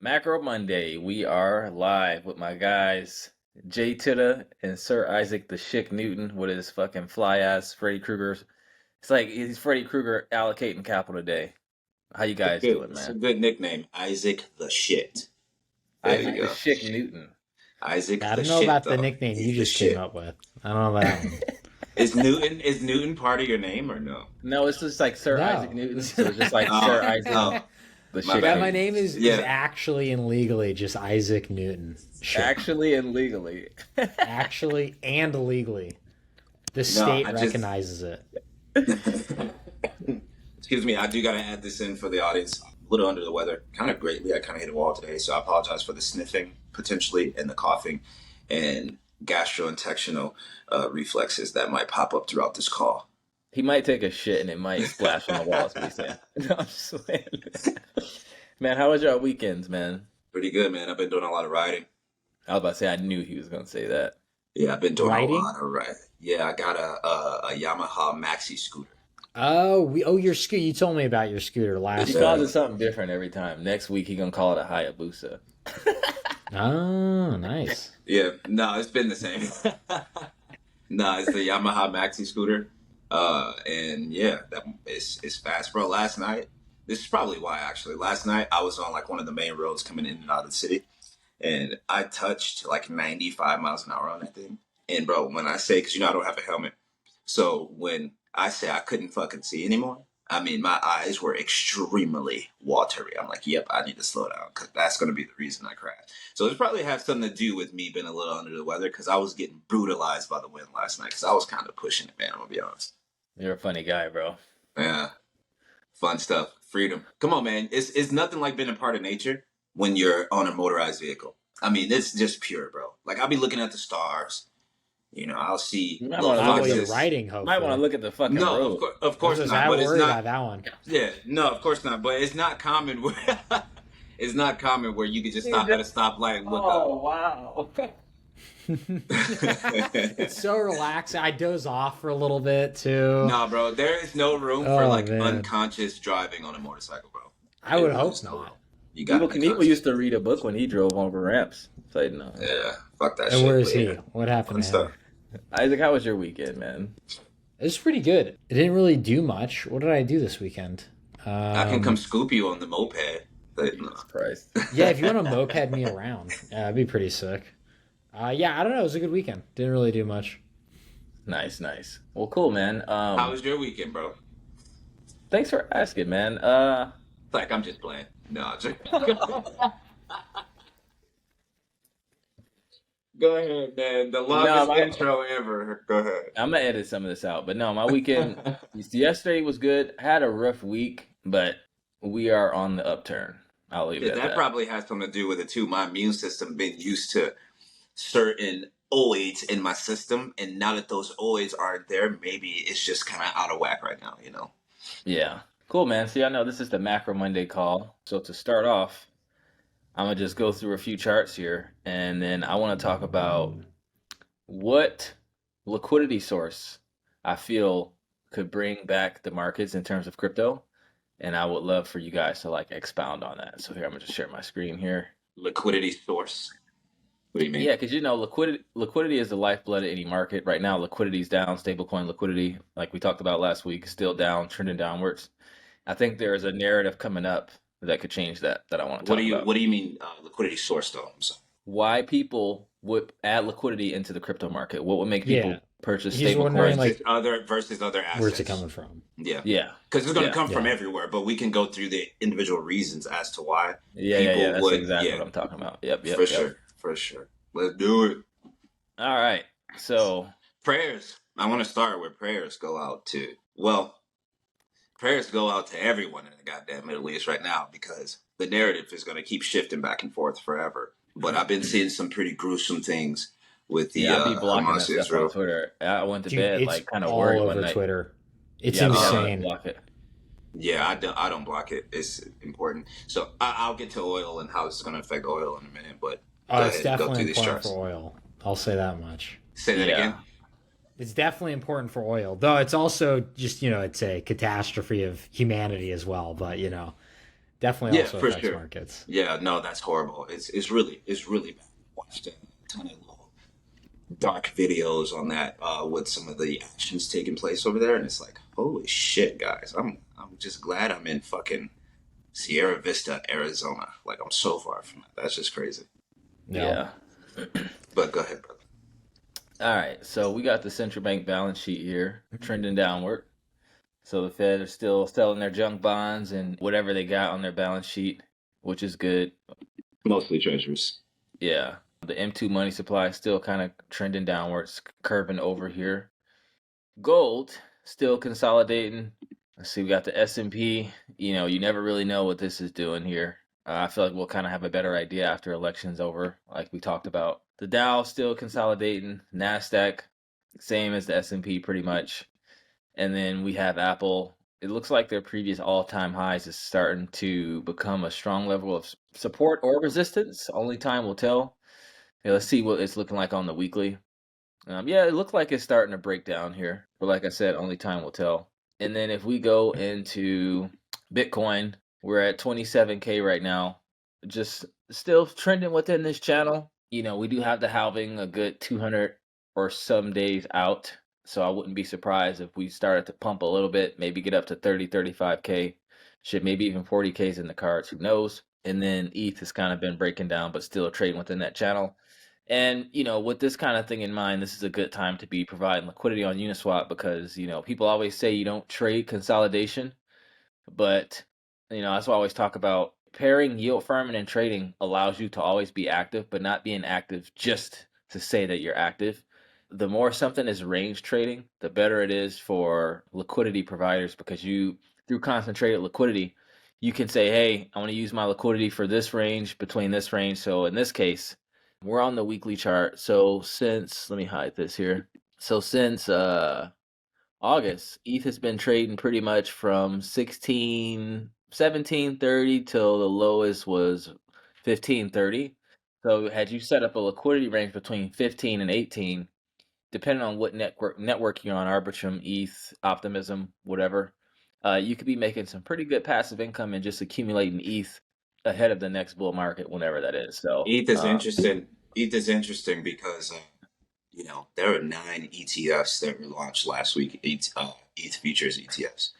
Macro Monday, we are live with my guys Jay Titta and Sir Isaac the Schick Newton with his fucking fly ass Freddy Krueger. It's like he's Freddy Krueger allocating capital today. How you guys doing, It's a man? good nickname, Isaac the Shit. There you Isaac the go, Schick Newton. Isaac I the don't know Shit. about the Though nickname you he's the just came shit. up with. I don't know about that one. Is Newton part of your name or no? No, it's just like Sir Isaac No. Newton, so it's just like Sir Oh, Isaac oh, the my Schick Yeah, bad. my Newton. name is Yeah, actually and legally just Isaac Newton. Shit. Actually and legally. Actually and legally. The no, state I just recognizes it. excuse me. I do gotta add this in for the audience. A little under the weather, kind of greatly. I kind of hit a wall today, so I apologize for the sniffing potentially and the coughing and gastrointestinal reflexes that might pop up throughout this call. He might take a shit and it might splash on the walls, what he's saying. No, I'm just saying. Man, how was your weekends, man? Pretty good, man. I've been doing a lot of riding. I was about to say I knew he was gonna say that. Yeah, I've been doing a Writing? lot of riding. Yeah, I got a Yamaha Maxi scooter. Your scooter. You told me about your scooter He last calls week. it something different every time. Next week he gonna call it a Hayabusa. Oh, nice. Yeah, no, it's been the same. No, it's the Yamaha Maxi scooter. And yeah, it's fast, bro. Last night, this is probably why actually. Last night I was on like one of the main roads coming in and out of the city, and I touched like 95 miles an hour on that thing. And bro, when I say, because I don't have a helmet, so when I say I couldn't fucking see anymore, I mean my eyes were extremely watery. I'm like, yep, I need to slow down because that's gonna be the reason I crash. So it's probably have something to do with me being a little under the weather because I was getting brutalized by the wind last night because I was kind of pushing it, man. I'm gonna be honest. You're a funny guy, bro. Yeah, fun stuff, freedom. Come on, man. It's nothing like being a part of nature when you're on a motorized vehicle. I mean, it's just pure, bro. Like I'll be looking at the stars. I'll see You might little want to look Oh, at you're the foxes. riding, might want to hopefully. look at the fucking No, road. of I was course just not. I But it's worried not. about that one. Yeah, no, of course not. But it's not common where it's not common where you could just You stop at a just- stoplight and look Oh wow. It's so relaxing. I doze off for a little bit too. No, bro, there is no room for Oh, like man. unconscious driving on a motorcycle, bro. I would There hope is no room. not. You got to be Knievel conscious. used to read a book when he drove over ramps. So no. Yeah, fuck that And shit. where is but he? yeah, What happened fun to stuff. him? Isaac, how was your weekend, man? It was pretty good. It didn't really do much. What did I do this weekend? I can come scoop you on the moped. But, no. Jesus Christ. Yeah, if you want to moped me around, that'd be pretty sick. Yeah, I don't know. It was a good weekend. Didn't really do much. Nice, nice. Well, cool, man. How was your weekend, bro? Thanks for asking, man. Like I'm just playing. No, I'm just... Go ahead, man. The longest intro ever. Go ahead. I'm gonna edit some of this out, but no, my weekend yesterday was good. I had a rough week, but we are on the upturn. I'll leave it Yeah, at that that. probably has something to do with it too. My immune system been used to certain oids in my system, and now that those oids aren't there, maybe it's just kind of out of whack right now. Yeah. Cool, man. See, I know this is the Macro Monday call. So to start off, I'm going to just go through a few charts here, and then I want to talk about what liquidity source I feel could bring back the markets in terms of crypto. And I would love for you guys to like expound on that. So here, I'm going to just share my screen here. Liquidity source. What do you mean? Yeah, because liquidity is the lifeblood of any market. Right now, liquidity is down. Stablecoin liquidity, like we talked about last week, still down, trending downwards. I think there is a narrative coming up that could change that I want to talk about. What do you mean liquidity source though? Why people would add liquidity into the crypto market? What would make people Yeah. purchase He's wondering, stablecoins? Versus other assets. Where's it coming from? Yeah, Yeah, because it's going to Yeah. come from Yeah. everywhere, but we can go through the individual reasons as to why. yeah. People That's would- exactly yeah. what I'm talking about. Yep. For sure. Let's do it. All right. So Prayers. I want to start where prayers go out to. Well, prayers go out to everyone in the goddamn Middle East right now because the narrative is going to keep shifting back and forth forever. But I've been seeing some pretty gruesome things with the I'll be blocking that Hamas stuff on Israel. Twitter. I went to Dude, bed it's like kind of all worried one over night. Twitter. It's Yeah, I'll insane. block it. Yeah, I don't block it. It's important. So I'll get to oil and how it's going to affect oil in a minute. But go It's ahead and go definitely through these important charts. for oil. I'll say that much. Say that Yeah. again. It's definitely important for oil, though it's also just, it's a catastrophe of humanity as well. But, definitely Yeah, also for affects sure. markets. Yeah, no, that's horrible. It's really bad. I watched a ton of little dark videos on that with some of the actions taking place over there, and it's like, holy shit, guys! I'm just glad I'm in fucking Sierra Vista, Arizona. Like I'm so far from that. That's just crazy. Yeah. Yeah. But go ahead, brother. All right. So we got the central bank balance sheet here trending downward. So the Fed are still selling their junk bonds and whatever they got on their balance sheet, which is good. Mostly treasuries. Yeah. The M2 money supply is still kind of trending downwards, curving over here. Gold still consolidating. Let's see, we got the S&P. You never really know what this is doing here. I feel like we'll kind of have a better idea after election's over, like we talked about. The Dow still consolidating. NASDAQ, same as the S&P pretty much. And then we have Apple. It looks like their previous all-time highs is starting to become a strong level of support or resistance. Only time will tell. Yeah, let's see what it's looking like on the weekly. Yeah, it looked like it's starting to break down here. But like I said, only time will tell. And then if we go into Bitcoin, we're at 27K right now. Just still trending within this channel. We do have the halving a good 200 or some days out. So I wouldn't be surprised if we started to pump a little bit, maybe get up to 30, 35K. Shit, maybe even 40K's in the cards. Who knows? And then ETH has kind of been breaking down, but still trading within that channel. And, with this kind of thing in mind, this is a good time to be providing liquidity on Uniswap because, people always say you don't trade consolidation, but, that's why I always talk about pairing yield farming and trading allows you to always be active, but not being active just to say that you're active. The more something is range trading, the better it is for liquidity providers because through concentrated liquidity, you can say, hey, I want to use my liquidity for this range between this range. So in this case, we're on the weekly chart. So let me hide this here. So since August, ETH has been trading pretty much from 1730 till the lowest was 1530. So had you set up a liquidity range between 15 and 18, depending on what network you're on, Arbitrum, ETH, Optimism, whatever, you could be making some pretty good passive income and just accumulating ETH ahead of the next bull market, whenever that is. So ETH is interesting. ETH is interesting because there are 9 ETFs that were launched last week. ETH futures ETFs,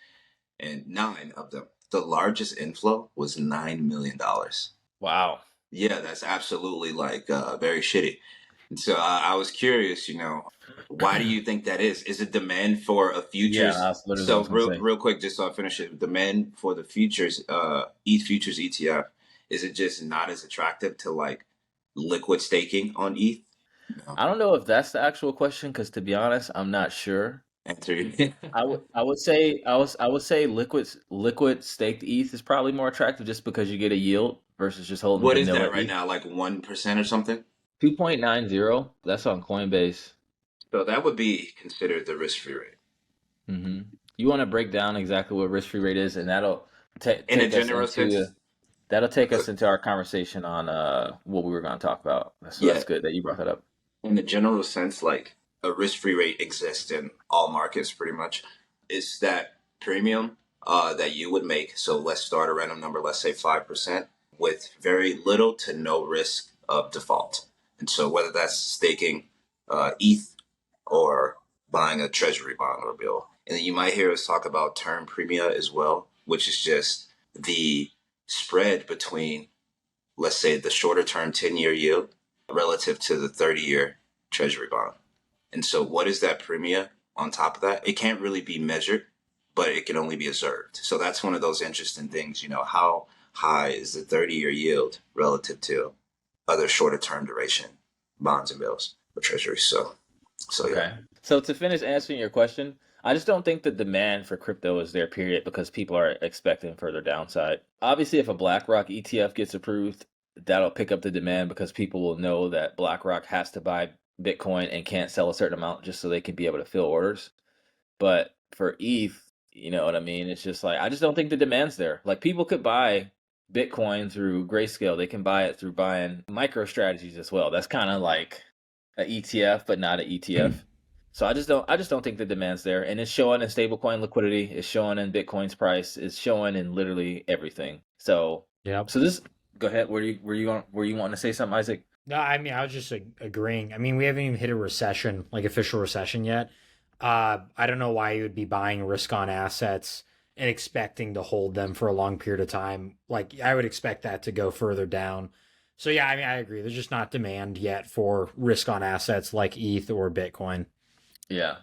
and 9 of them, the largest inflow was $9 million. wow. Yeah, that's absolutely like very shitty. And so I was curious, why do you think that is? Is it demand for a Yeah, futures? that's literally what I So was gonna say. real quick, just so I finish it, demand for the futures, ETH futures ETF, is it just not as attractive to like liquid staking on ETH? No. I don't know if that's the actual question because to be honest, I'm not sure. Answer. I would say liquid staked ETH is probably more attractive just because you get a yield versus just holding What is vanilla that right ETH. now? Like 1% or something? 2.90. That's on Coinbase. So that would be considered the risk-free rate. hmm You want to break down exactly what risk-free rate is, and that'll In a take us general into sense, our conversation on what we were going to talk about. So yeah, that's good that you brought that up. in a general sense, like a risk-free rate exists in all markets pretty much. It's that premium that you would make. So let's start a random number, let's say 5%, with very little to no risk of default. And so whether that's staking ETH or buying a treasury bond or bill. And then you might hear us talk about term premia as well, which is just the spread between, let's say, the shorter term 10-year yield relative to the 30-year treasury bond. And so what is that premia on top of that? It can't really be measured, but it can only be observed. So that's one of those interesting things, how high is the 30-year yield relative to other shorter term duration bonds and bills or treasuries. So yeah. Okay. So to finish answering your question, I just don't think the demand for crypto is there, period, because people are expecting further downside. Obviously, if a BlackRock ETF gets approved, that'll pick up the demand because people will know that BlackRock has to buy Bitcoin and can't sell a certain amount just so they can be able to fill orders. But for ETH, you know what I mean? It's just like, I just don't think the demand's there. Like, people could buy Bitcoin through Grayscale, they can buy it through buying micro strategies as well. That's kind of like a ETF, but not an ETF. So I just don't think the demand's there, and it's showing in stablecoin liquidity, it's showing in Bitcoin's price, it's showing in literally everything. So Yep. so this go ahead. Were you wanting to say something, Isaac? No, I mean, I was just agreeing. I mean, we haven't even hit a recession, like official recession yet. I don't know why you would be buying risk on assets and expecting to hold them for a long period of time. Like, I would expect that to go further down. So, yeah, I mean, I agree. There's just not demand yet for risk on assets like ETH or Bitcoin. Yeah.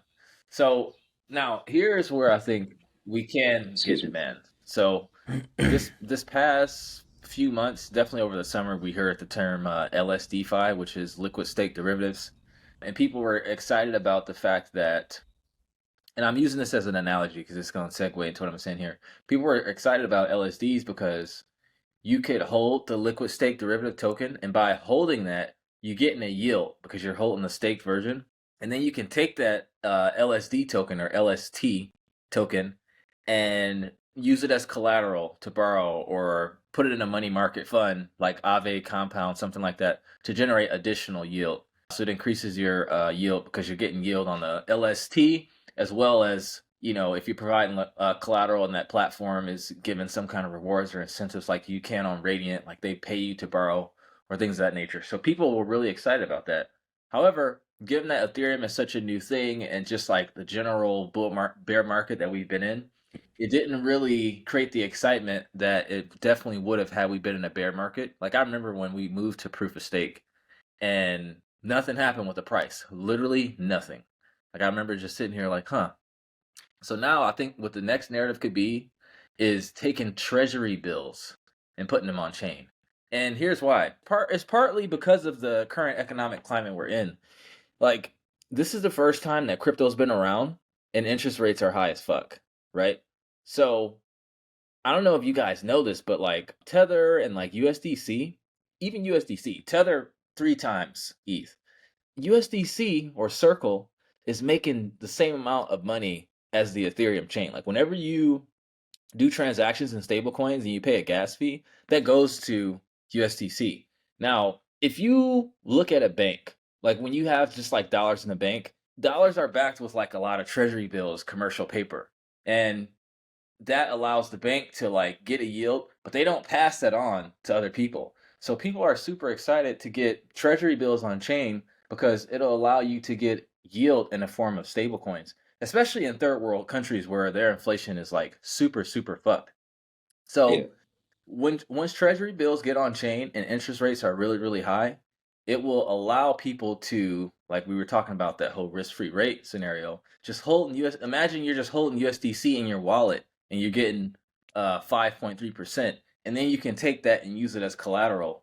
So now here's where I think we can get Excuse me. demand. So this past few months, definitely over the summer, we heard the term LSDFi, which is liquid stake derivatives, and people were excited about the fact that, and I'm using this as an analogy because it's going to segue into what I'm saying here. People were excited about LSDs because you could hold the liquid stake derivative token, and by holding that, you get in a yield because you're holding the staked version, and then you can take that LSD token or LST token and use it as collateral to borrow or put it in a money market fund like Aave Compound, something like that, to generate additional yield. So it increases your yield because you're getting yield on the LST as well as, you know, if you provide collateral and that platform is given some kind of rewards or incentives like you can on Radiant, like they pay you to borrow or things of that nature. So people were really excited about that. However, given that Ethereum is such a new thing and just like the general bear market that we've been in, it didn't really create the excitement that it definitely would have had we been in a bear market. Like I remember when we moved to proof of stake and nothing happened with the price. Literally nothing. Like I remember just sitting here like, huh. So now I think what the next narrative could be is taking treasury bills and putting them on chain. And here's why. It's partly because of the current economic climate we're in. Like this is the first time that crypto's been around and interest rates are high as fuck, right? So I don't know if you guys know this, but like Tether and like USDC, even USDC, Tether 3 times ETH. USDC or Circle is making the same amount of money as the Ethereum chain. Like whenever you do transactions in stablecoins and you pay a gas fee, that goes to USDC. Now, if you look at a bank, like when you have just like dollars in the bank, dollars are backed with like a lot of treasury bills, commercial paper. And that allows the bank to like get a yield, but they don't pass that on to other people. So people are super excited to get treasury bills on chain because it'll allow you to get yield in the form of stable coins, especially in third world countries where their inflation is like super fucked. Yeah. So when once treasury bills get on chain and interest rates are really high, it will allow people to, like we were talking about that whole risk-free rate scenario, just holding US imagine you're just holding USDC in your wallet and you're getting 5.3%, and then you can take that and use it as collateral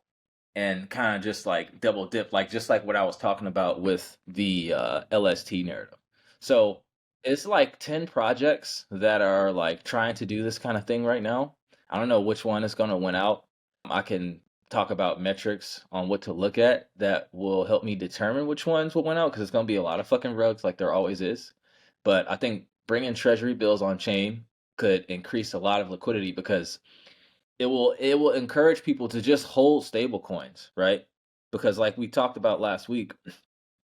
and kind of just like double dip, like just like what I was talking about with the LST narrative. So it's like 10 projects that are like trying to do this kind of thing right now. I don't know which one is going to win out. I can talk about metrics on what to look at that will help me determine which ones will win out because it's going to be a lot of fucking rugs like there always is. But I think bringing treasury bills on chain could increase a lot of liquidity because it will encourage people to just hold stable coins, right? Because like we talked about last week,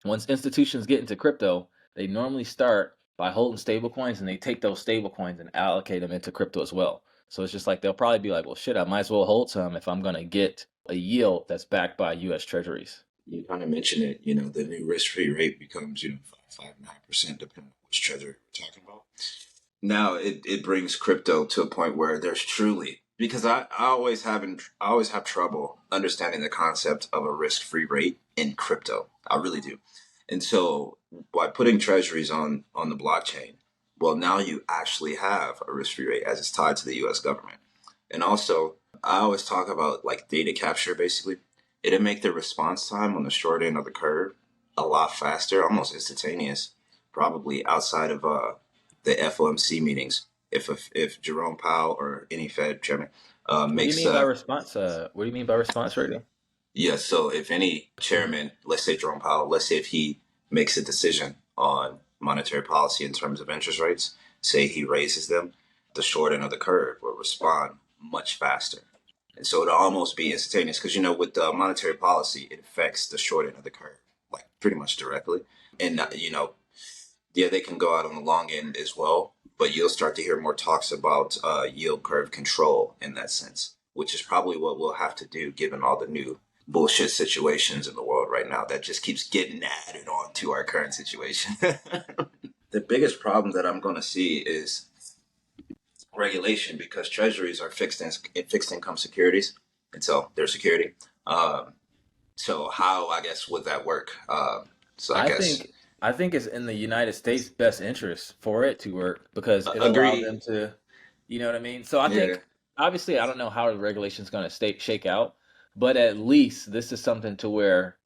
once institutions get into crypto, they normally start by holding stable coins and they take those stable coins and allocate them into crypto as well. So it's just like they'll probably be like, well, shit, I might as well hold some if I'm going to get a yield that's backed by US treasuries. You kind of mentioned it, the new risk-free rate becomes, 5.5%, depending on which treasury we're talking about. Now it brings crypto to a point where there's truly, because I always have trouble understanding the concept of a risk-free rate in crypto. I really do. And so by putting treasuries on the blockchain, well, now you actually have a risk-free rate as it's tied to the US government. And also, I always talk about like data capture basically. It'll make the response time on the short end of the curve a lot faster, almost instantaneous, probably outside of the FOMC meetings. If Jerome Powell or any Fed chairman What do you makes mean by response? What do you mean by response rating? yeah, so if any chairman, let's say Jerome Powell, let's say if he makes a decision on monetary policy in terms of interest rates, say he raises them, the short end of the curve will respond much faster. And so it'll almost be instantaneous because, with monetary policy, it affects the short end of the curve, like pretty much directly. And, Yeah, they can go out on the long end as well, but you'll start to hear more talks about yield curve control in that sense, which is probably what we'll have to do given all the new bullshit situations in the world right now that just keeps getting added on to our current situation. The biggest problem that I'm going to see is regulation because treasuries are fixed income securities, and so they're security. Um, so how, I guess, would that work? So I I guess think I think it's in the United States' best interest for it to work because it'll allow agreed. them to, you know what I mean? So I Yeah. think obviously I don't know how the regulation's going to shake out, but at least this is something to where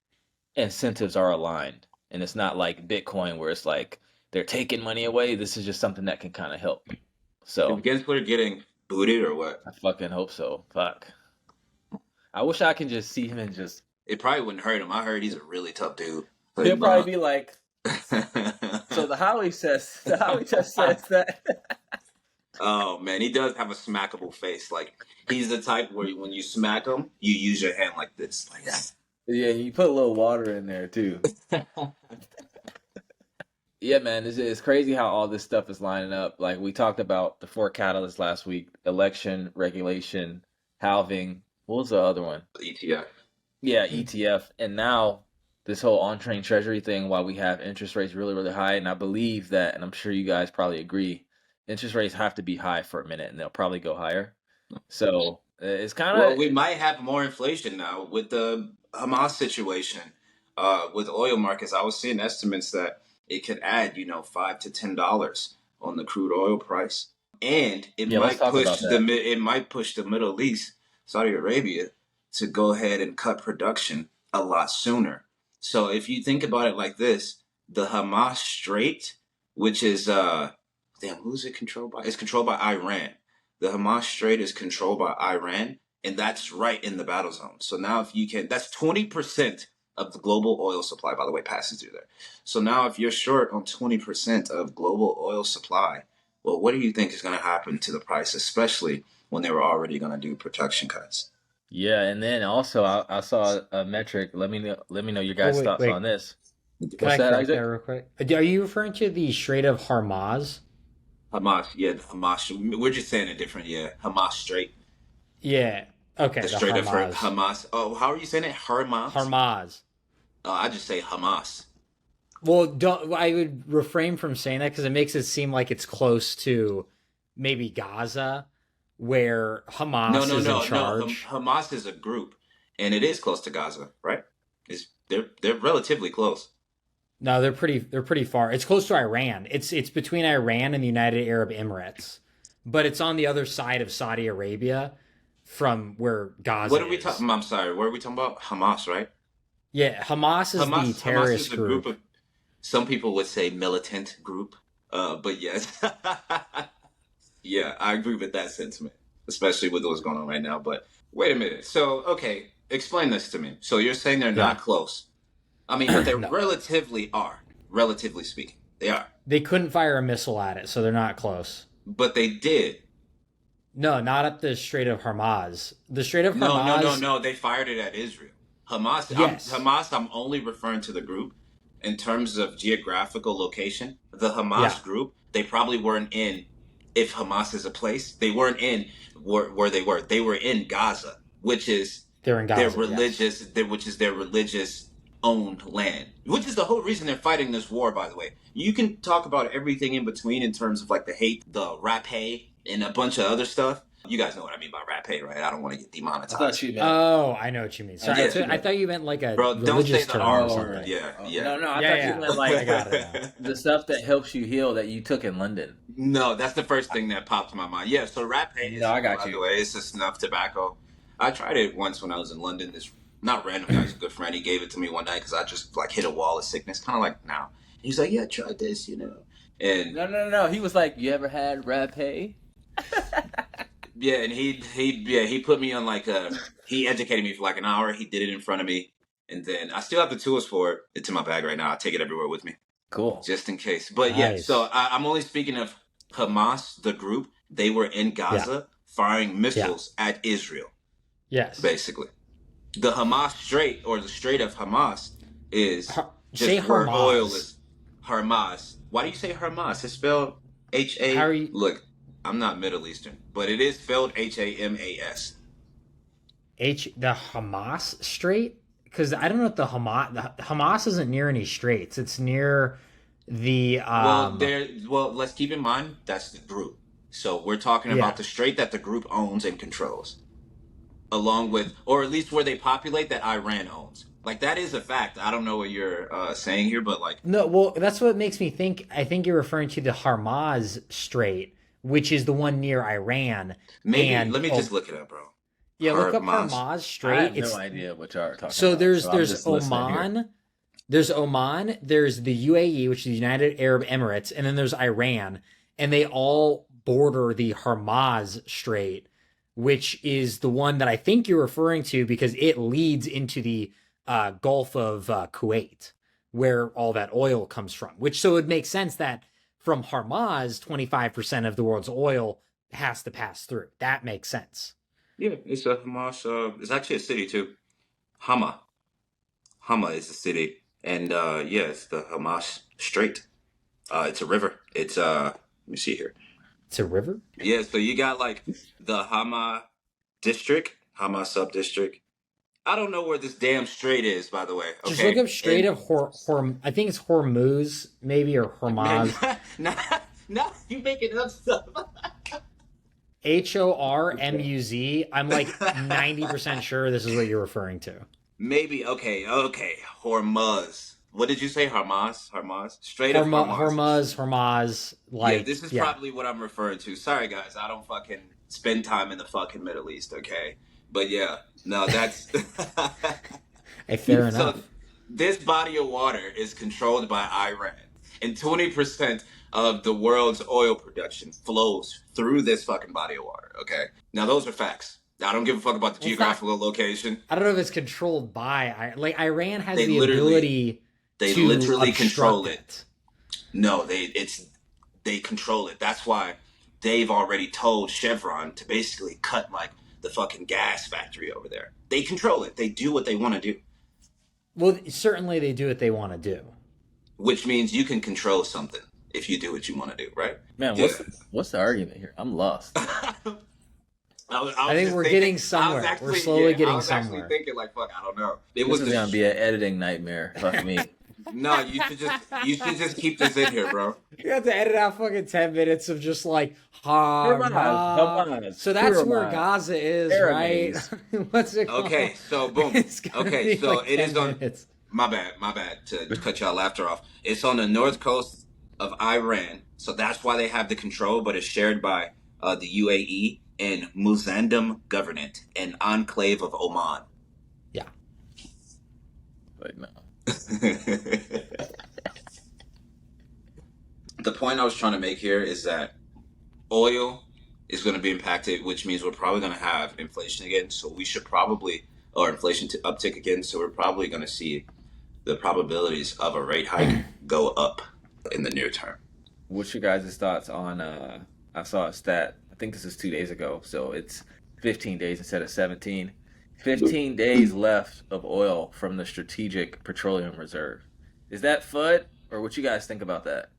incentives are aligned and it's not like Bitcoin where it's like they're taking money away. This is just something that can kind of help. If So Gensler getting booted or what? I fucking hope so. Fuck. I wish I can just see him and just It probably wouldn't hurt him. I heard he's a really tough dude. he'll But, probably be like so the Howie test says that oh man, he does have a smackable face. Like he's the type where when you smack him, you use your hand like this, like that. yeah, you put a little water in there too. Yeah, man, it's crazy how all this stuff is lining up. Like we talked about the four catalysts last week: election, regulation, halving. What was the other one? ETF. Yeah, ETF, and now this whole on-chain treasury thing. While we have interest rates really, really high, and I believe that, and I'm sure you guys probably agree, interest rates have to be high for a minute, and they'll probably go higher. So it's kind Well, of we might have more inflation now with the Hamas situation. With oil markets, I was seeing estimates that it could add, $5 to $10 on the crude oil price, and it yeah. Let's might talk about push that. the Middle East, Saudi Arabia, to go ahead and cut production a lot sooner. So if you think about it like this, the Hamas Strait, which is damn, who's it controlled by? It's controlled by Iran. The Hamas Strait is controlled by Iran, and that's right in the battle zone. So now, if you can, that's 20% of the global oil supply, by the way, passes through there. So now, if you're short on 20% of global oil supply, well, what do you think is going to happen to the price, especially when they were already going to do production cuts? Yeah, and then also I saw a metric. Let me know your Oh guys' wait, thoughts wait. on this. Can What's I that, correct that Isaac? real quick? Are you referring to the Strait of Hormuz? Hamas, yeah, Hamas. We're just saying it different, yeah. Hamas Strait, Yeah. the Okay, the Strait of Hormuz. Hamas. Oh, how are you saying it? Hamas? Hormuz. I just say Hamas. Well, don't. I would refrain from saying that because it makes it seem like it's close to maybe Gaza, where No, Hamas no, is in no, no. charge. Hamas is a group, and it is close to Gaza, right? They're relatively close. No, they're pretty far. It's close to Iran. It's between Iran and the United Arab Emirates, but it's on the other side of Saudi Arabia from where What Gaza are we is. talking? I'm sorry. What are we talking about? Hamas, right? Yeah, Hamas is the Hamas is terrorist a group group. of. Some people would say militant group, but yes, yeah, I agree with that sentiment, especially with what's going on right now. But wait a minute. So, okay, explain this to me. So you're saying they're Yeah. not close? I mean, but they No. relatively are. Relatively speaking, they are. They couldn't fire a missile at it, so they're not close. But they did. No, not up the Strait of Hormuz. The Strait of No, no, no, Hormuz, no. They fired it at Israel. yes. Hamas. I'm only referring to the group in terms of geographical location. The Yeah, Hamas group. They probably weren't in. If Hamas is a place, they weren't in where they were. They were in Gaza, which is they're in their Gaza, yes. religious, which is their religious owned land. Which is the whole reason they're fighting this war. By the way, you can talk about everything in between in terms of like the hate, the rapé, and a bunch of other stuff. You guys know what I mean by rapé, right? I don't want to get I thought demonetized. you meant. Oh, I know what you mean. I Sorry, Yeah, thought you I meant. thought you meant like a bro, don't say religious the term R or Oh, word. something. Yeah, oh, yeah. no, I Yeah, thought you yeah, meant I like got it now. the stuff that helps you heal that you took in London. No, that's the first thing that popped to my mind. Yeah, so rapé No, is, I got by the you. way, it's a snuff tobacco. I tried it once when I was in London. This not random guy, he's a good friend. He gave it to me one night because I just like hit a wall of sickness, kind of like now. He's like, "Yeah, try this." And No, no, no, no. He was like, "You ever had rapé?" yeah, and he put me on like he educated me for like an hour. He did it in front of me, and then I still have the tools for it. It's in my bag right now. I take it everywhere with me Cool. just in case. But yeah, so Nice. I'm only speaking of Hamas, the group. They were in Yeah, Gaza firing yeah. missiles at Israel, Yes. basically. The Hamas Strait or the Strait of Hamas is Say just where oil Hormuz. is. Hamas. Why do you say Hamas? It's spelled How are H-A... you Look, I'm not Middle Eastern, but it is spelled H-A-M-A-S. the Hamas Strait? Because I don't know if the Hamas isn't near any straits. It's near the Well, let's keep in mind, that's the group. So we're talking yeah. about the strait that the group owns and controls, along with, or at least where they populate, that Iran owns. Like, that is a fact. I don't know what you're saying here, but like, No, well, that's what makes me think. I think you're referring to the Hormuz Strait, which is the one near Iran. maybe, And let me just look it up, bro. yeah, look up Hamas. Hormuz I Strait. have It's no idea what y'all are talking so about. there's So I'm there's just listening here. Oman, there's Oman, there's the UAE, which is the United Arab Emirates, and then there's Iran, and they all border the Hormuz Strait, which is the one that I think you're referring to because it leads into the Gulf of Kuwait, where all that oil comes from. Which so it makes sense that from Hormuz, 25% of the world's oil has to pass through. That makes sense. Yeah, it's a Hamas. It's actually a city too. Hama. Hama is the city, and yeah, it's the Hamas Strait. It's a river. It's let me see here. It's a river? Yeah, so you got like the Hama district, Hama sub district. I don't know where this damn strait is, by the way. Just Okay, look up Strait of I think it's Hormuz, maybe, or man, Hormuz. now you making up stuff. Hormuz. I'm like 90% sure this is what you're referring to. Maybe okay. Hormuz. What did you say? Hamas. Strait of Hamas. Hormuz. Yeah, Like, this is yeah. probably what I'm referring to. Sorry, guys, I don't fucking spend time in the fucking Middle East. Okay, but yeah, no, that's Hey, fair so. enough. This body of water is controlled by Iran, and 20% of the world's oil production flows through this fucking body of water. Okay, now those are facts. I don't give a fuck about the Well, it's not, geographical location. I don't know if it's controlled by, like, Iran has They the literally, ability they to literally control obstruct it. No, they control it. That's why they've already told Chevron to basically cut like the fucking gas factory over there. They control it. They do what they want to do, Well, certainly they do what they want to do. which means you can control something if you do what you want to do, right? Man, Yeah. what's the argument here? I'm lost. I think we're getting somewhere. We're slowly getting I was somewhere. actually thinking like, fuck, I don't know. It This was is gonna be an editing nightmare. Fuck me. No, you should just keep this in here, bro. You have to edit out fucking 10 minutes of just like Hamas. Hamas, So that's where Hamas, Gaza is, Arabs. right? What's it called? Okay, so boom. It's gonna Okay, be so like it 10 is on. minutes. My bad to cut y'all laughter off. It's on the north coast of Iran, so that's why they have the control, but it's shared by the UAE and Muzandam Governorate, an enclave of Oman. Yeah. But no. The point I was trying to make here is that oil is going to be impacted, which means we're probably going to have inflation again. So we should probably, or inflation to uptick again. So we're probably going to see the probabilities of a rate hike go up in the near term. What's your guys' thoughts on? I saw a stat. I think this is 2 days ago. So it's 15 days instead of 17. 15 days left of oil from the Strategic Petroleum Reserve. Is that FUD, or what you guys think about that?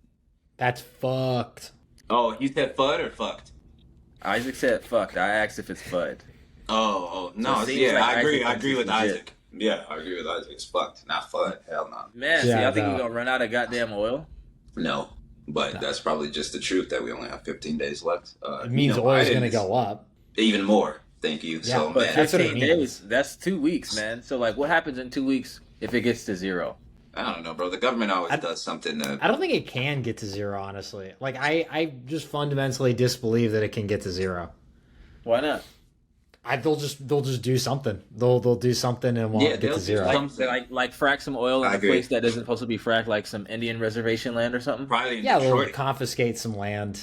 That's fucked. Oh, you said FUD or fucked? Isaac said fucked. I asked if it's FUD. Oh, no. So it seems Yeah, like I agree. Isaac I agree thinks with it's legit. Isaac. Yeah, I agree with Isaac. It's fucked. Not FUD. Hell no. Man, Yeah, see, I think no. we're gonna run out of goddamn oil. No. But No. that's probably just the truth that we only have 15 days left. It means oil is going to go up. Even more. Thank you. Yeah, So, But man, that's what it 15 means. days, that's 2 weeks, man. So, like, what happens in 2 weeks if it gets to zero? I don't know, bro. The government always does something to... I don't think it can get to zero, honestly. Like, I just fundamentally disbelieve that it can get to zero. Why not? They'll just do something. They'll do something and it won't Yeah, get they'll to do zero. something. Like frack some oil in I a agree. place that isn't supposed to be fracked, like some Indian reservation land or something. Probably in Yeah, they'll Detroit. confiscate some land,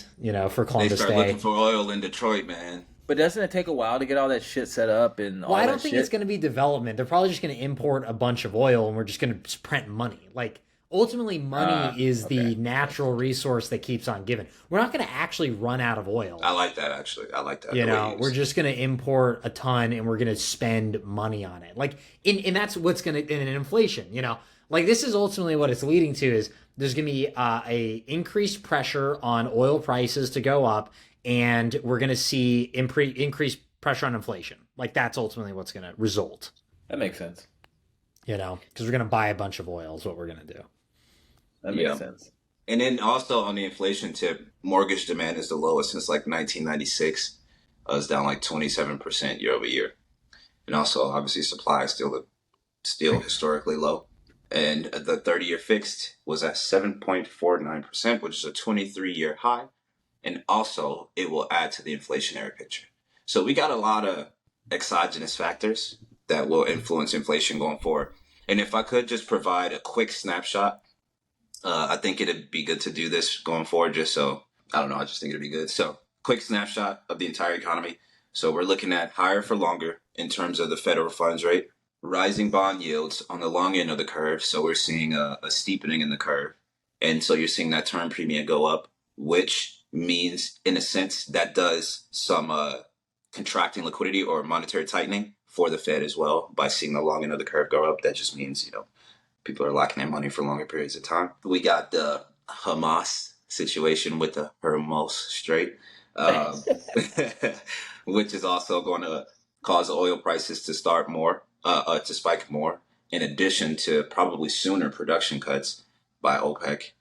for They Columbus start Day. looking for oil in Detroit, man. But doesn't it take a while to get all that shit set up and all Well, I that don't think shit? it's going to be development. They're probably just going to import a bunch of oil and we're just going to print money. Like, ultimately money is the Okay. natural resource that keeps on giving. We're not going to actually run out of oil. I like that actually. I like that You the way you know, we're use. just going to import a ton and we're going to spend money on it. Like, and that's what's going to, in an inflation, you know, like this is ultimately what it's leading to is there's going to be a increased pressure on oil prices to go up, and we're going to see increased pressure on inflation. Like that's ultimately what's going to result, That makes sense. you know, because we're going to buy a bunch of oil is what we're going to do. That Yeah. makes sense. And then also on the inflation tip, mortgage demand is the lowest since like 1996. It's down like 27% year over year. And also, obviously, supply is still historically low. And the 30-year fixed was at 7.49%, which is a 23-year high. And also, it will add to the inflationary picture. So we got a lot of exogenous factors that will influence inflation going forward. And if I could just provide a quick snapshot, I think it'd be good to do this going forward, just so, I don't know, I just think it'd be good. So, quick snapshot of the entire economy. So, we're looking at higher for longer in terms of the federal funds rate, rising bond yields on the long end of the curve. So, we're seeing a steepening in the curve. And so, you're seeing that term premium go up, which means, in a sense, that does some contracting liquidity or monetary tightening for the Fed as well by seeing the long end of the curve go up. That just means, people are locking in money for longer periods of time. We got the Hamas situation with the Hormuz Strait, um, which is also going to cause oil prices to to spike more, in addition to probably sooner production cuts by OPEC.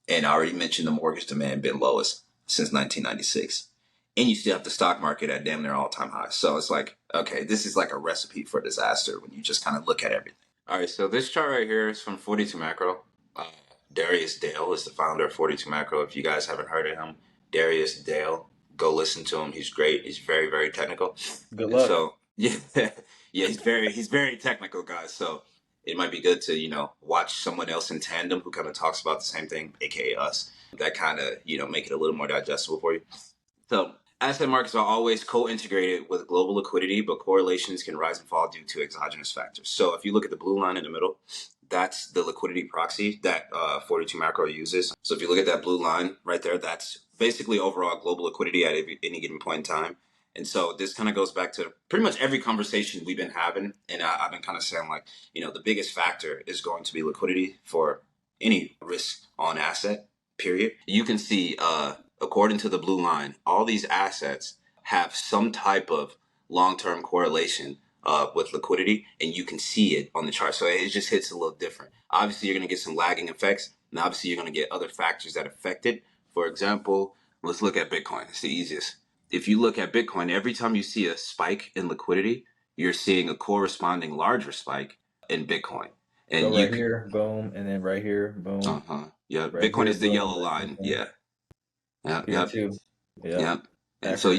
And I already mentioned the mortgage demand been lowest since 1996. And you still have the stock market at damn near all-time highs. So it's like, okay, this is like a recipe for disaster when you just kind of look at everything. All right, so this chart right here is from 42 Macro. Darius Dale is the founder of 42 Macro. If you guys haven't heard of him, Darius Dale, go listen to him. He's great. He's very, very technical. Good And luck. so, yeah, yeah, he's very technical, guys. So it might be good to, watch someone else in tandem who kind of talks about the same thing, aka us. That kind of, make it a little more digestible for you. So asset markets are always co-integrated with global liquidity, but correlations can rise and fall due to exogenous factors. So if you look at the blue line in the middle, that's the liquidity proxy that 42 Macro uses. So if you look at that blue line right there, that's basically overall global liquidity at any given point in time. And so this kind of goes back to pretty much every conversation we've been having. And I've been kind of saying like, the biggest factor is going to be liquidity for any risk on asset, period. You can see, according to the blue line, all these assets have some type of long-term correlation with liquidity, and you can see it on the chart. So it just hits a little different. Obviously, you're going to get some lagging effects, and obviously, you're going to get other factors that affect it. For example, let's look at Bitcoin. It's the easiest. If you look at Bitcoin, every time you see a spike in liquidity, you're seeing a corresponding larger spike in Bitcoin. So And right here, boom, and then right here, boom. Yeah, Right Bitcoin here, is the boom. yellow line. Boom. Yeah. Yeah, Here too. Yeah. Yep. And so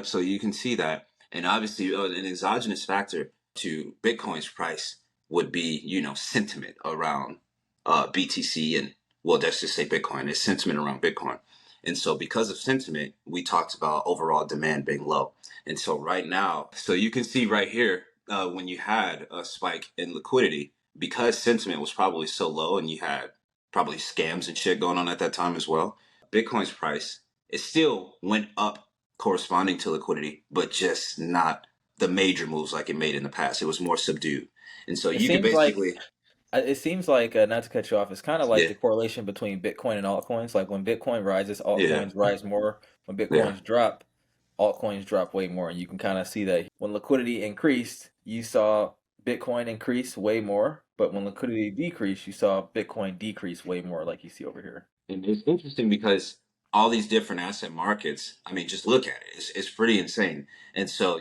so you can see that. And obviously an exogenous factor to Bitcoin's price would be, sentiment around BTC and, well, let's just say Bitcoin. It's sentiment around Bitcoin. And so because of sentiment, we talked about overall demand being low. And so right now, so you can see right here, when you had a spike in liquidity, because sentiment was probably so low and you had probably scams and shit going on at that time as well, Bitcoin's price, it still went up corresponding to liquidity, but just not the major moves like it made in the past. It was more subdued. And so It you could seems like basically, not to cut you off, it's kind of like yeah, the correlation between Bitcoin and altcoins. Like when Bitcoin rises, yeah, altcoins rise more. When yeah, Bitcoins drop, altcoins drop way more. And you can kind of see that when liquidity increased, you saw Bitcoin increase way more. But when liquidity decreased, you saw Bitcoin decrease way more, like you see over here. And it's interesting because all these different asset markets, I mean, just look at it. It's pretty insane. And so,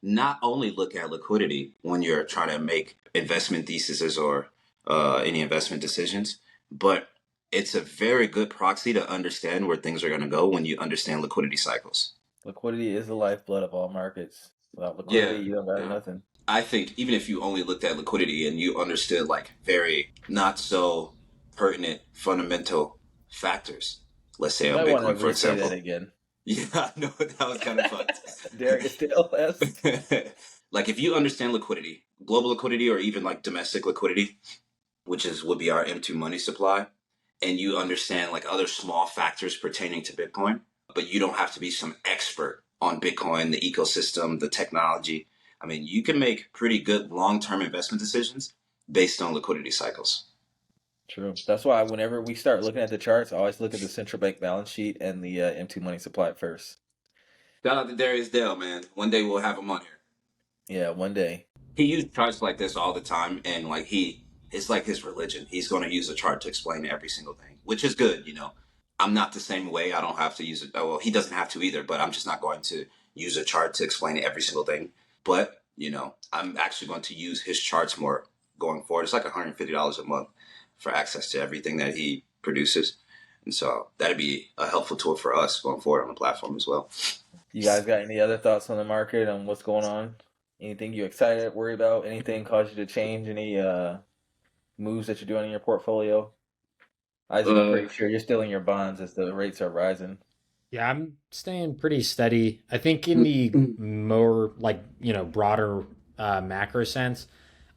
not only look at liquidity when you're trying to make investment theses or any investment decisions, but it's a very good proxy to understand where things are going to go when you understand liquidity cycles. Liquidity is the lifeblood of all markets. Without Yeah, liquidity, you don't got yeah. nothing. I think even if you only looked at liquidity and you understood like very not so pertinent fundamental factors, let's say You on might want to Bitcoin, for re-say that example. again. Yeah, I know that was kind of fun. Darius Dale-esque. Like if you understand liquidity, global liquidity, or even like domestic liquidity, which would be our M2 money supply, and you understand like other small factors pertaining to Bitcoin, but you don't have to be some expert on Bitcoin, the ecosystem, the technology. I mean, you can make pretty good long-term investment decisions based on liquidity cycles. True. That's why whenever we start looking at the charts, I always look at the central bank balance sheet and the M2 money supply first. Shout out to Darius Dale, man. One day we'll have him on here. Yeah, one day. He uses charts like this all the time, and like it's like his religion. He's going to use a chart to explain every single thing, which is good. I'm not the same way. I don't have to use it. Well, he doesn't have to either, but I'm just not going to use a chart to explain every single thing. But I'm actually going to use his charts more going forward. It's like $150 a month for access to everything that he produces, and so that'd be a helpful tool for us going forward on the platform as well. You guys got any other thoughts on the market and what's going on? Anything you excited, worried about? Anything cause you to change? Any moves that you're doing in your portfolio? Isaac, I'm pretty sure you're still in your bonds as the rates are rising. Yeah, I'm staying pretty steady. I think in the more broader macro sense,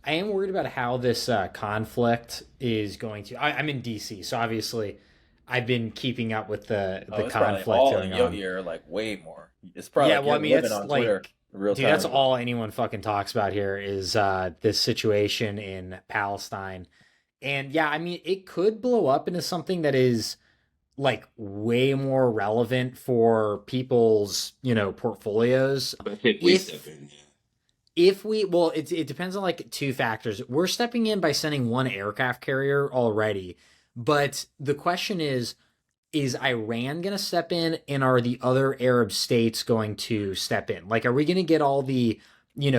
I am worried about how this conflict is going to. I'm in DC, so obviously I've been keeping up with the It's conflict probably all going in your on. ear, like way more. It's probably Yeah, like well, I you're mean, living it's on Twitter real dude, time. that's all anyone fucking talks about here is this situation in Palestine. And yeah, I mean, it could blow up into something that is like way more relevant for people's, portfolios. But if we step in, Well, it depends on like two factors. We're stepping in by sending one aircraft carrier already, but the question is Iran going to step in, and are the other Arab states going to step in? Like, are we going to get all the,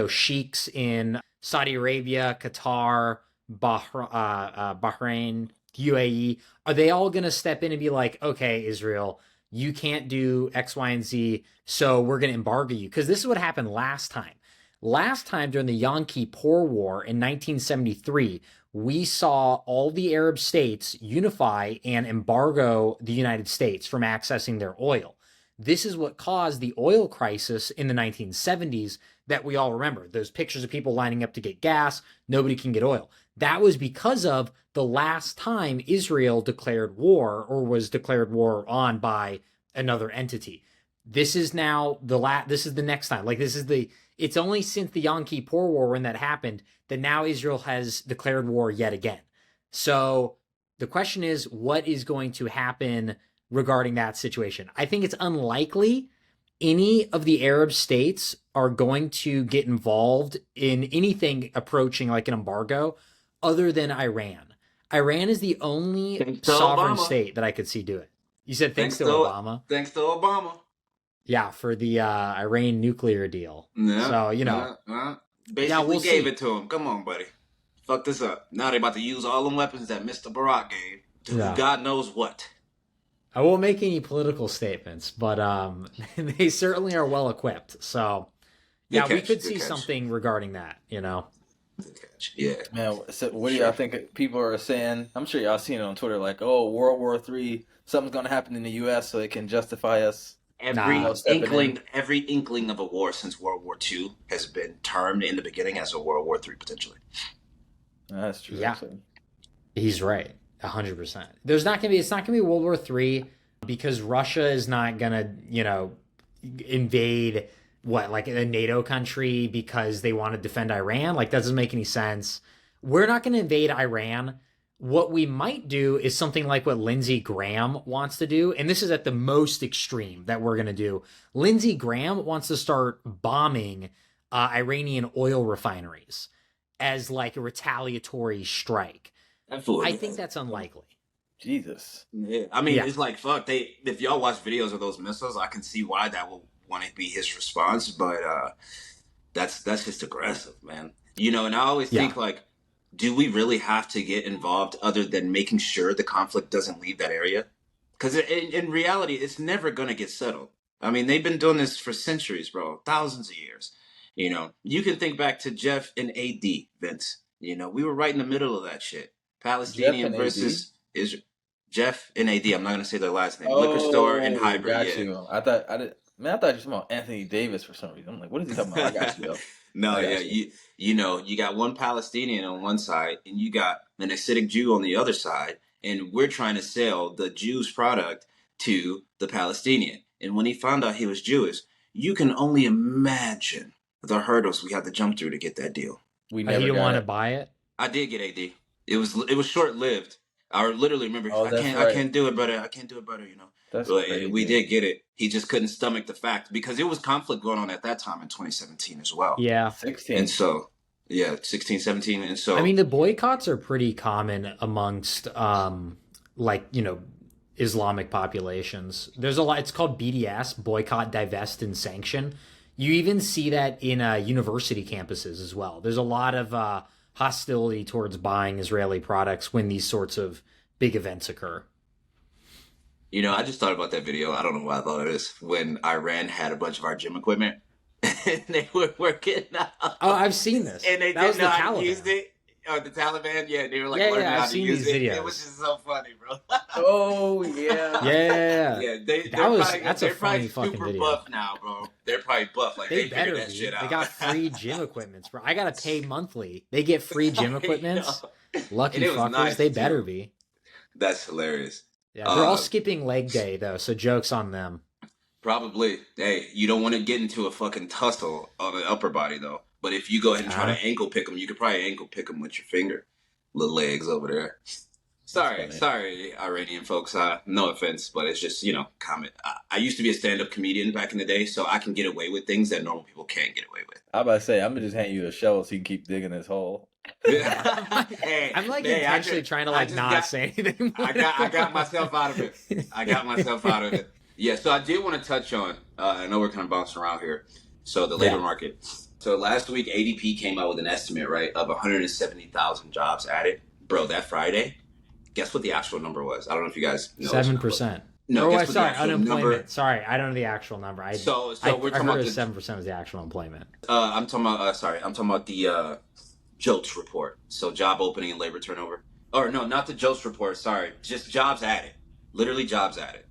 sheiks in Saudi Arabia, Qatar, Bahrain, UAE? Are they all going to step in and be like, okay, Israel, you can't do X, Y, and Z, so we're going to embargo you? Because this is what happened last time. Last time during the Yom Kippur War in 1973, we saw all the Arab states unify and embargo the United States from accessing their oil. This is what caused the oil crisis in the 1970s that we all remember. Those pictures of people lining up to get gas, nobody can get oil. That was because of the last time Israel declared war or was declared war on by another entity. This is now this is the next time. It's only since the Yom Kippur War when that happened that now Israel has declared war yet again. So the question is, what is going to happen regarding that situation? I think it's unlikely any of the Arab states are going to get involved in anything approaching like an embargo other than Iran. Iran is the only sovereign state that I could see do it. You said thanks to Obama? Thanks to Obama. Yeah, for the Iran nuclear deal. Yeah, so, basically we'll gave see. it to him. Come on, buddy. Fuck this up. Now they about to use all them weapons that Mr. Barack gave to do God knows what. I won't make any political statements, but they certainly are well equipped. So, yeah, we could see something regarding that, Yeah. Man, so what do y'all think people are saying? I'm sure y'all seen it on Twitter, like, oh, World War III, something's going to happen in the U.S. so it can justify us. Every inkling of a war since World War II has been termed in the beginning as a World War III potentially. That's true. Yeah, he's right, 100%. It's not gonna be World War III because Russia is not gonna, invade a NATO country because they want to defend Iran. Like, that doesn't make any sense. We're not gonna invade Iran. What we might do is something like what Lindsey Graham wants to do, and this is at the most extreme that we're going to do. Lindsey Graham wants to start bombing Iranian oil refineries as like a retaliatory strike. I think that's unlikely. Jesus. Yeah. I mean, it's like, fuck, if y'all watch videos of those missiles, I can see why that will want to be his response, but that's just aggressive, man. And I always think, like, do we really have to get involved other than making sure the conflict doesn't leave that area? Because in reality, it's never going to get settled. I mean, they've been doing this for centuries, bro, thousands of years. You can think back to Jeff and AD, Vince. We were right in the middle of that shit. Palestinian versus Israel. Jeff and AD, I'm not going to say their last name. Liquor store and hybrid. Got you. I thought I did. Man, I thought you were talking about Anthony Davis for some reason. I'm like, what is he talking about? I got you though. No, I yeah, got you. you know, you got one Palestinian on one side, and you got an Hasidic Jew on the other side, and we're trying to sell the Jew's product to the Palestinian. And when he found out he was Jewish, you can only imagine the hurdles we had to jump through to get that deal. We He never didn't got want to it. buy it. I did get AD. It was short lived. I literally remember Oh, that's right. I can't do it, brother. I can't do it, brother. You know. That's But crazy. we did get it. He just couldn't stomach the fact because it was conflict going on at that time in 2017 as well. Yeah. 16. And so, yeah, 16, 17. And so, I mean, the boycotts are pretty common amongst, like, Islamic populations. There's a lot. It's called BDS, boycott, divest, and sanction. You even see that in university campuses as well. There's a lot of hostility towards buying Israeli products when these sorts of big events occur. you know, I just thought about that video. I don't know why I thought of this. When Iran had a bunch of our gym equipment and they were working out. Oh, I've seen this. And they That was didn't the know how to use Taliban. it. Or the Taliban, yeah, they were like Yeah, learning yeah, how I've to seen use these it. videos. It was just so funny, bro. Oh yeah. Yeah. Yeah, That's a they're funny probably fucking super video. buff now, bro. They're probably buff. Like They they better figured that be. shit out. They got free gym equipments, bro. I gotta pay monthly. They get free gym equipments. Lucky And it was fuckers. nice, They too. better be. That's hilarious. Yeah, they're all Uh, skipping leg day though, so jokes on them. Probably. Hey, you don't want to get into a fucking tussle on the upper body though. But if you go ahead and try Uh-huh. to ankle pick them, you could probably ankle pick them with your finger. Little legs over there. funny. Sorry, Iranian folks. No offense, but it's just, comment. I used to be a stand-up comedian back in the day, so I can get away with things that normal people can't get away with. I'm about to say, I'm gonna just hand you a shovel so you can keep digging this hole. Hey, I'm like hey, intentionally trying to like not say anything. I got myself out of it. I got myself out of it. Yeah, so I did want to touch on, I know we're kind of bouncing around here. So the labor Yeah. market. So last week, ADP came out with an estimate, right, of 170,000 jobs added. Bro, that Friday, guess what the actual number was? I don't know if you guys know. 7%. No, Oh, guess what the sorry, actual unemployment. number. Sorry, I don't know the actual number. So we're I talking heard about it the, 7% was the actual employment. I'm talking about the JOLTS report. So job opening and labor turnover. Or no, not the JOLTS report. Sorry, just jobs added. Literally jobs added.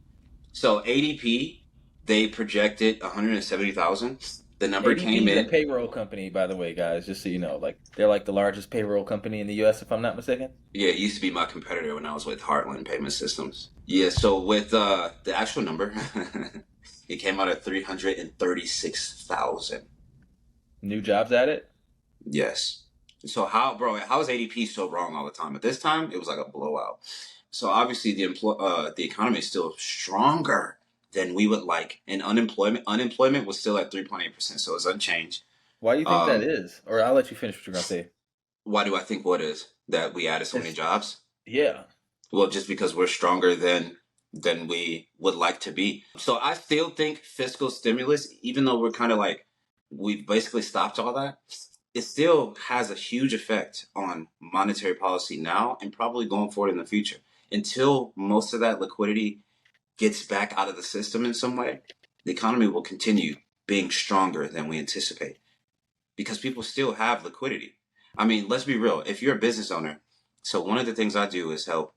So ADP, they projected 170,000. The number ADP came is a in. payroll company, by the way, guys. Just so you know, like they're like the largest payroll company in the U.S. If I'm not mistaken. Yeah, it used to be my competitor when I was with Heartland Payment Systems. Yeah, so with the actual number, it came out at 336,000. New jobs added. Yes. So how is ADP so wrong all the time? At this time, it was like a blowout. So obviously the economy is still stronger than we would like, and unemployment was still at 3.8%, so it's unchanged. Why do you think that is? Or I'll let you finish what you're gonna say. Why do I think what is that we added so many jobs? Yeah. Well, just because we're stronger than we would like to be. So I still think fiscal stimulus, even though we're kind of like we've basically stopped all that, it still has a huge effect on monetary policy now and probably going forward in the future. Until most of that liquidity gets back out of the system in some way, the economy will continue being stronger than we anticipate because people still have liquidity. I mean, let's be real. If you're a business owner, so one of the things I do is help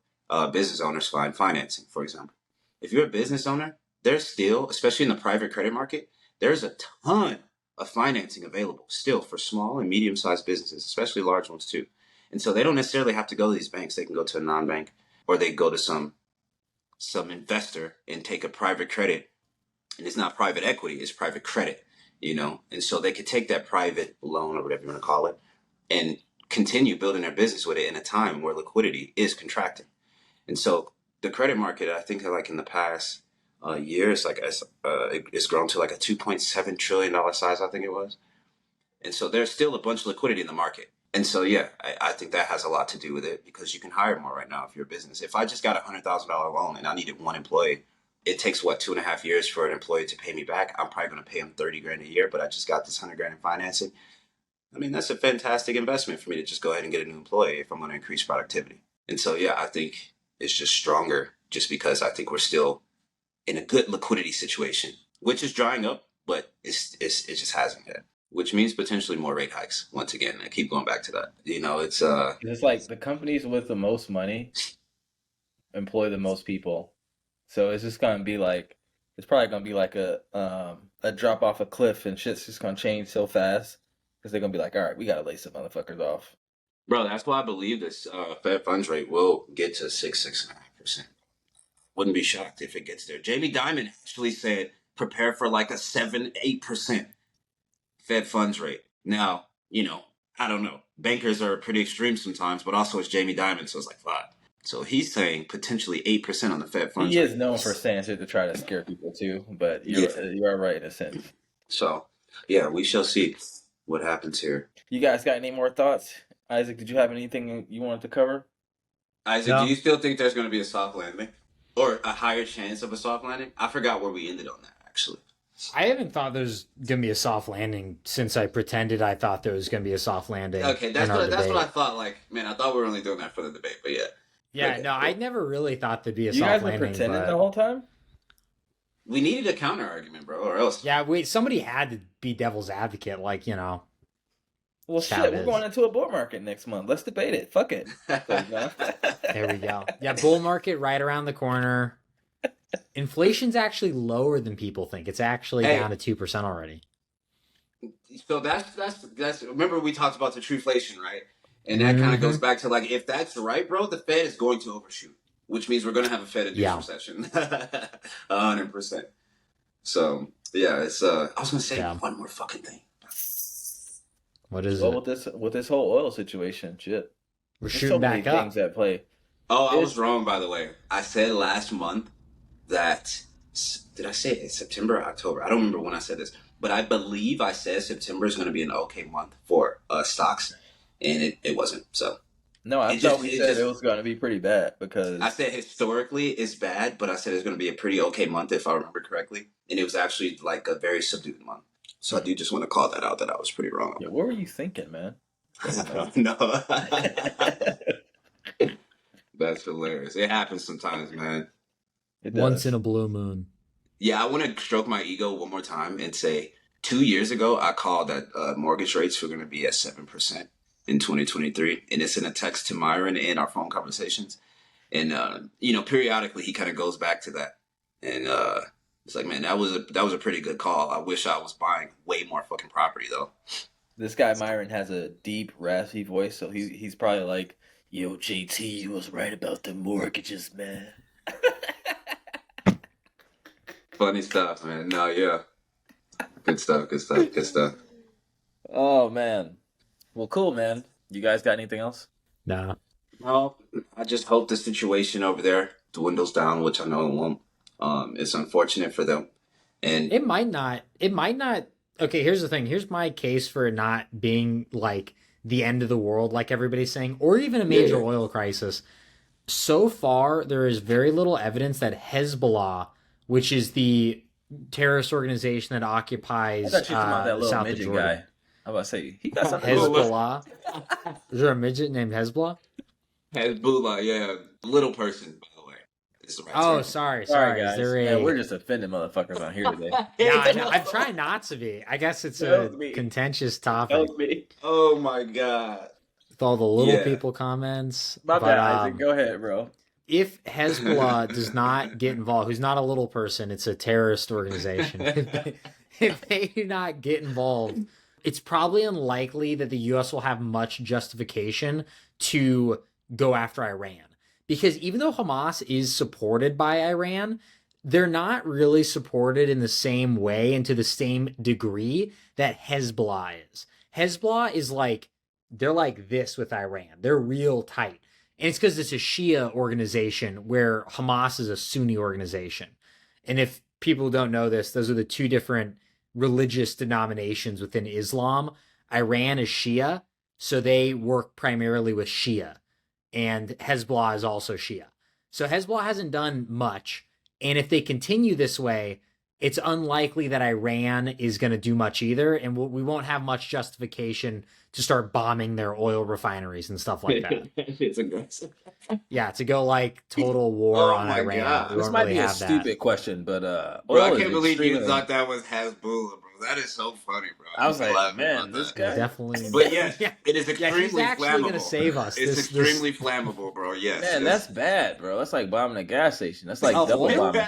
business owners find financing, for example. If you're a business owner, there's still, especially in the private credit market, there's a ton of financing available still for small and medium-sized businesses, especially large ones too. And so they don't necessarily have to go to these banks. They can go to a non-bank, or they go to some investor and take a private credit. And it's not private equity, it's private credit, And so they could take that private loan or whatever you want to call it and continue building their business with it in a time where liquidity is contracting. And so the credit market, I think like in the past years, like it's grown to like a $2.7 trillion size, I think it was. And so there's still a bunch of liquidity in the market. And so, yeah, I think that has a lot to do with it because you can hire more right now if you're a business. If I just got a $100,000 loan and I needed one employee, it takes 2.5 years for an employee to pay me back. I'm probably going to pay him 30 grand a year, but I just got this 100 grand in financing. I mean, that's a fantastic investment for me to just go ahead and get a new employee if I'm going to increase productivity. And so, yeah, I think it's just stronger just because I think we're still in a good liquidity situation, which is drying up, but it just hasn't yet. Which means potentially more rate hikes. Once again, I keep going back to that. It's like the companies with the most money employ the most people. So it's just gonna be like It's probably gonna be like a drop off a cliff, and shit's just gonna change so fast because they're gonna be like, all right, we gotta lay some motherfuckers off. Bro, that's why I believe this Fed funds rate will get to 6.5%. Wouldn't be shocked if it gets there. Jamie Dimon actually said prepare for like a 7-8% Fed funds rate. Now, I don't know. Bankers are pretty extreme sometimes, but also it's Jamie Dimon, so it's like 5. So he's saying potentially 8% on the Fed funds He rate. is known for saying shit to try to scare people too, but you are right in a sense. So, yeah, we shall see what happens here. You guys got any more thoughts? Isaac, did you have anything you wanted to cover? Isaac, No. do you still think there's going to be a soft landing? Or a higher chance of a soft landing? I forgot where we ended on that, actually. I haven't thought there's gonna be a soft landing since I pretended I thought there was gonna be a soft landing. Okay, that's what I thought. Like, man, I thought we were only doing that for the debate, but yeah. Yeah, Okay, no, cool. I never really thought there'd be a You soft guys been landing. pretending but... the whole time? We needed a counter argument, bro, or else. Yeah, wait, somebody had to be devil's advocate, like, Well, how shit, it we're is. going into a bull market next month. Let's debate it. Fuck it. There we go. Yeah, bull market right around the corner. Inflation's actually lower than people think. It's actually Hey. down to 2% already. So that's. Remember we talked about the trueflation, right? And that kind of goes back to like, if that's right, bro, the Fed is going to overshoot, which means we're going to have a Fed-induced recession, 100%. So yeah, it's. I was going to say one more fucking thing. What is Well, it? with this whole oil situation, shit. We're There's shooting so many back up. things at play. Oh, I was wrong, by the way. I said last month that. Did I say it? September or October? I don't remember when I said this, but I believe I said September is going to be an okay month for stocks, and it wasn't. So No, I thought we said it was going to be pretty bad because I said historically it's bad, but I said it's going to be a pretty okay month if I remember correctly, and it was actually like a very subdued month. So I do just want to call that out that I was pretty wrong. Yeah, what were you thinking, man? No. That's hilarious. It happens sometimes, man. Once in a blue moon. Yeah, I want to stroke my ego one more time and say 2 years ago, I called that mortgage rates were going to be at 7% in 2023. And it's in a text to Myron in our phone conversations. And, periodically he kind of goes back to that. And it's like, man, that was a pretty good call. I wish I was buying way more fucking property, though. This guy Myron has a deep, raspy voice, so he's probably like, yo, JT, you was right about the mortgages, man. Funny stuff, man. No, yeah. Good stuff. Oh, man. Well, cool, man. You guys got anything else? Nah. Well, I just hope the situation over there dwindles down, which I know it won't. It's unfortunate for them. And It might not. Okay, here's the thing. Here's my case for it not being like the end of the world, like everybody's saying, or even a major oil crisis. So far, there is very little evidence that Hezbollah, which is the terrorist organization that occupies I thought you were talking about that little south of midget Jordan. guy. I'm about to say, he got something. Hezbollah. Is there a midget named Hezbollah? Hezbollah, yeah. Little person, by the way. Is the right term. Sorry. Guys. Is there a... Man, we're just offending motherfuckers on here today. Yeah, I know. I'm trying not to be. I guess it's a contentious topic me. Oh my god. with all the little people comments. My bad, Isaac. Go ahead, bro. If Hezbollah does not get involved, who's not a little person, it's a terrorist organization. If they do not get involved, it's probably unlikely that the U.S. will have much justification to go after Iran. Because even though Hamas is supported by Iran, they're not really supported in the same way and to the same degree that Hezbollah is. Hezbollah is like, they're like this with Iran. They're real tight. And it's because it's a Shia organization where Hamas is a Sunni organization. And if people don't know this, those are the two different religious denominations within Islam. Iran is Shia, so they work primarily with Shia. And Hezbollah is also Shia. So Hezbollah hasn't done much. And if they continue this way, it's unlikely that Iran is going to do much either. And we won't have much justification to start bombing their oil refineries and stuff like that. It's aggressive. Yeah, to go like total war on Iran. God. This might be a stupid question, but bro, I can't believe you thought that was Hezbollah, bro. That is so funny, bro. I was like, man, this guy definitely. But yes, it is extremely he's actually flammable. Gonna save us. It's extremely flammable, bro. Yes. Man, that's bad, bro. That's like bombing a gas station. That's like double bombing.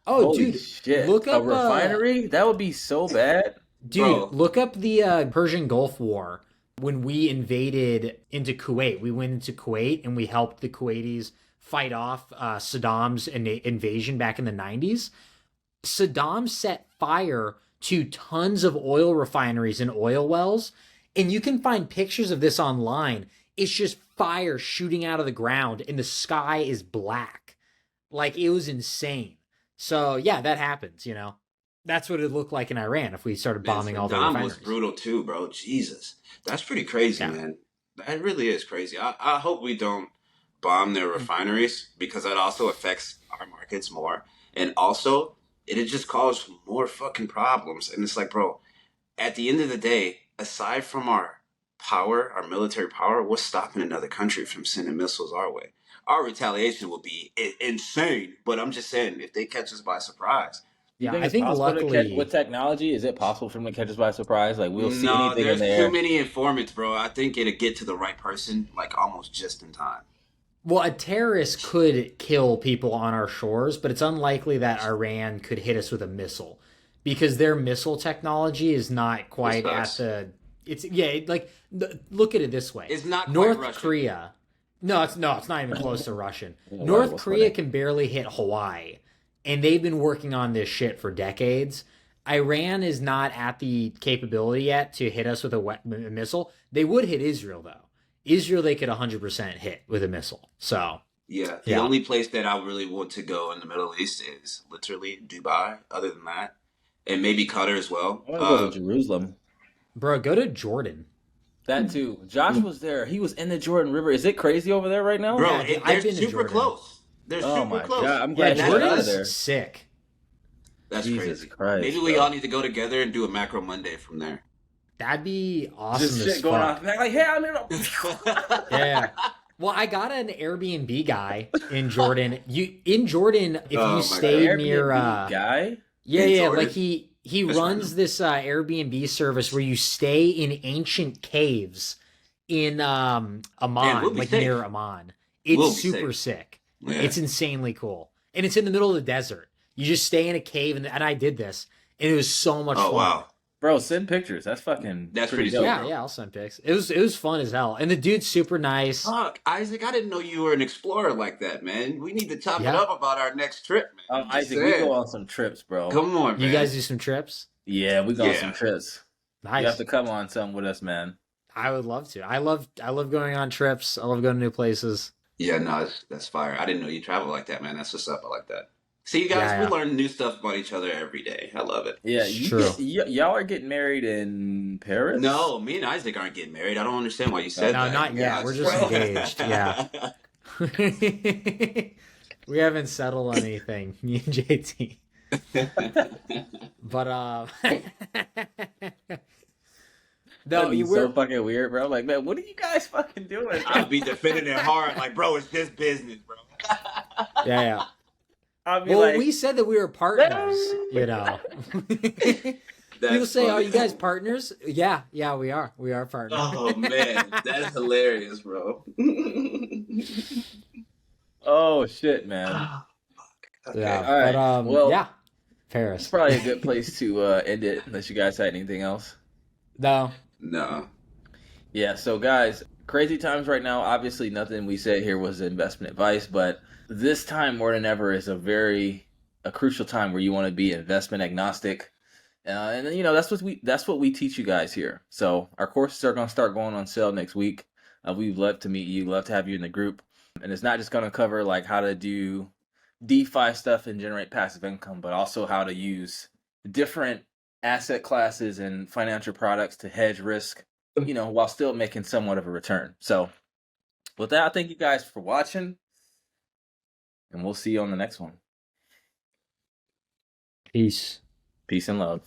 Oh, Holy dude, shit. look A up refinery? That would be so bad. dude, Bro, look up the Persian Gulf War when we invaded into Kuwait. We went into Kuwait and we helped the Kuwaitis fight off Saddam's invasion back in the 90s. Saddam set fire to tons of oil refineries and oil wells, and you can find pictures of this online. It's just fire shooting out of the ground and the sky is black. Like it was insane. So, yeah, that happens, you know. That's what it looked like in Iran if we started man, bombing all the Saddam was refineries. brutal too, bro. Jesus. That's pretty crazy, Yeah. man. That really is crazy. I hope we don't bomb their refineries because that also affects our markets more. And also, it'd just cause more fucking problems. And it's like, bro, at the end of the day, aside from our power, our military power, what's stopping another country from sending missiles our way? Our retaliation will be insane. But I'm just saying, if they catch us by surprise, You Yeah, think I it's think possible to catch with luckily, technology? Is it possible for them to catch us by surprise? Like we'll see no, anything in there's too there. many informants, bro. I think it'll get to the right person like almost just in time. well, a terrorist could kill people on our shores, but it's unlikely that Iran could hit us with a missile because their missile technology is not This quite at sucks. the. It's yeah, like look at it this way: It's not quite North Russian. Korea. No, it's not even close to Russian. Yeah, why North was Korea funny. can barely hit Hawaii, and they've been working on this shit for decades. Iran is not at the capability yet to hit us with a missile. They would hit Israel though. Israel they could 100% hit with a missile. So Yeah, the yeah, only place that I really want to go in the Middle East is literally Dubai. Other than that, and maybe Qatar as well. I want to go to Jerusalem. bro, go to Jordan. That too. Josh was there. He was in the Jordan River. Is it crazy over there right now? Bro, Yeah, dude, they're I've been to super Jordan. close. They're Oh super my close. god! I'm Yeah, glad you got out of there. Jordan's sick. That's Jesus crazy. Christ, Maybe we bro. all need to go together and do a macro Monday from there. That'd be awesome Just as shit going fuck. on. Like, hey, I'm in. Yeah. Well, I got an Airbnb guy in Jordan. In Jordan, if Oh you my stay God. near Airbnb guy. yeah, In yeah, Jordan? like he That's runs random. this Airbnb service where you stay in ancient caves in Man, Amman, we'll be like safe. near Amman. It's We'll be super safe. sick. Yeah. It's insanely cool. And it's in the middle of the desert. You just stay in a cave and I did this and it was so much Oh fun. wow, Bro, send pictures. That's fucking That's pretty pretty dope. sweet. Yeah, bro. yeah, I'll send pics. It was fun as hell. And the dude's super nice. Fuck, Isaac, I didn't know you were an explorer like that, man. We need to chop it Yeah. up about our next trip, man. Just Isaac, we saying. go on some trips, bro. Come on, man. You guys do some trips? Yeah, we go on Yeah. some trips. Nice. You have to come on something with us, man. I would love to. I love going on trips. I love going to new places. Yeah, no, that's fire. I didn't know you travel like that, man. That's what's up. I like that. See, you guys, Yeah, we yeah. learn new stuff about each other every day. I love it. Yeah, True. y'all are getting married in Paris? No, me and Isaac aren't getting married. I don't understand why you said No, that. not yet. We're just Bro. engaged. Yeah. We haven't settled on anything, me and JT. But no, That'd be we're so fucking weird, bro. Like, man, what are you guys fucking doing? I'll be defending it hard, like, bro, it's this business, bro. yeah. I'll be Well, like, we said that we were partners, you know. That's People say, "Oh, funny. you guys partners?" Yeah, we are. We are partners. Oh man, that's hilarious, bro. oh shit, man. Okay. Yeah, All right. but Well, yeah, It's Paris. probably a good place to end it, unless you guys had anything else. No, No. Yeah, so guys, crazy times right now. Obviously, nothing we said here was investment advice, but this time more than ever is a crucial time where you want to be investment agnostic. And you know that's what we teach you guys here. So our courses are going to start going on sale next week. We'd love to meet you, love to have you in the group. And it's not just going to cover like how to do DeFi stuff and generate passive income, but also how to use different asset classes and financial products to hedge risk, you know, while still making somewhat of a return. So with that, I thank you guys for watching, and we'll see you on the next one. peace. Peace and love.